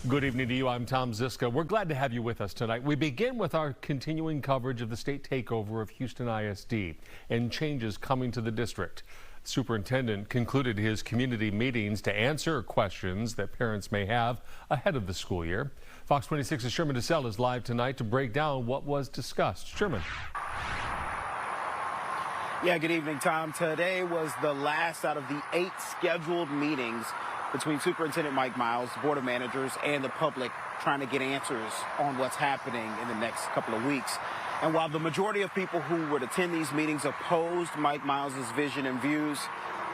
Good evening to you. I'm Tom Ziska. We're glad to have you with us tonight. We begin with our continuing coverage of the state takeover of Houston ISD and changes coming to the district. The superintendent concluded his community meetings to answer questions that parents may have ahead of the school year. Fox 26's Sherman Desselle is live tonight to break down what was discussed. Sherman. Yeah, good evening, Tom. Today was the last out of the 8 scheduled meetings between Superintendent Mike Miles, the Board of Managers, and the public trying to get answers on what's happening in the next couple of weeks. And while the majority of people who would attend these meetings opposed Mike Miles' vision and views,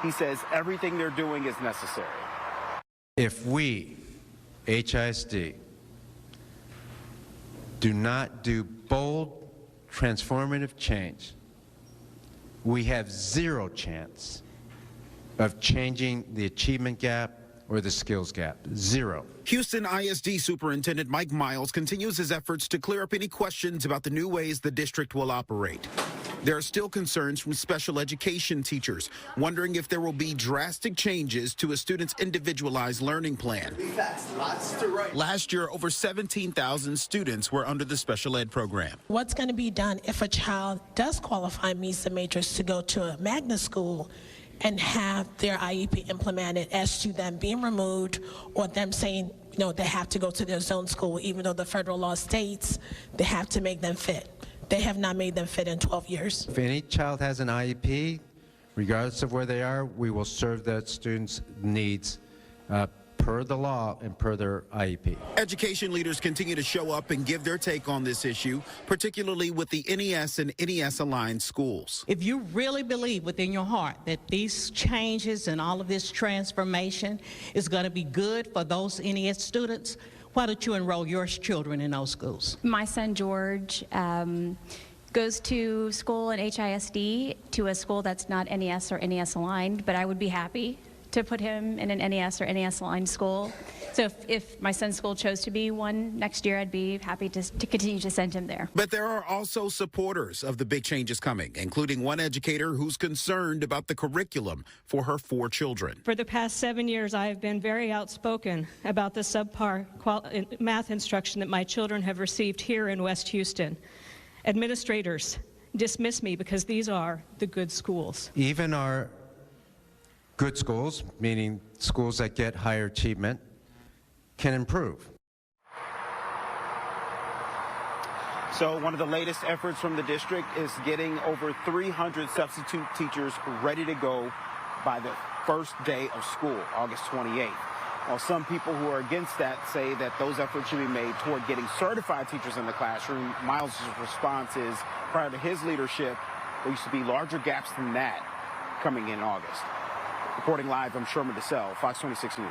he says everything they're doing is necessary. If we, HISD, do not do bold, transformative change, we have zero chance of changing the achievement gap or the skills gap. Zero. Houston ISD Superintendent Mike Miles continues his efforts to clear up any questions about the new ways the district will operate. There are still concerns from special education teachers, wondering if there will be drastic changes to a student's individualized learning plan. Last year, over 17,000 students were under the special ed program. What's going to be done if a child does qualify, meets the matrix to go to a magnet school and have their IEP implemented, as to them being removed or them saying, you know, they have to go to their zone school, even though the federal law states they have to make them fit. They have not made them fit in 12 years. If any child has an IEP, regardless of where they are, we will serve that student's needs per the law and per their IEP. Education leaders continue to show up and give their take on this issue, particularly with the NES and NES-aligned schools. If you really believe within your heart that these changes and all of this transformation is going to be good for those NES students, why don't you enroll your children in those schools? My son George goes to school in HISD, to a school that's not NES or NES aligned, but I would be happy to put him in an NES or NES aligned school. So if my son's school chose to be one next year, I'd be happy to continue to send him there. But there are also supporters of the big changes coming, including one educator who's concerned about the curriculum for her 4 children. For the past 7 years, I have been very outspoken about the subpar math instruction that my children have received here in West Houston. Administrators dismiss me because these are the good schools. Even our good schools, meaning schools that get higher achievement, can improve. So one of the latest efforts from the district is getting over 300 substitute teachers ready to go by the first day of school, August 28th. While some people who are against that say that those efforts should be made toward getting certified teachers in the classroom, Miles' response is, prior to his leadership, there used to be larger gaps than that coming in August. Reporting live, I'm Sherman Desselle, Fox 26 News.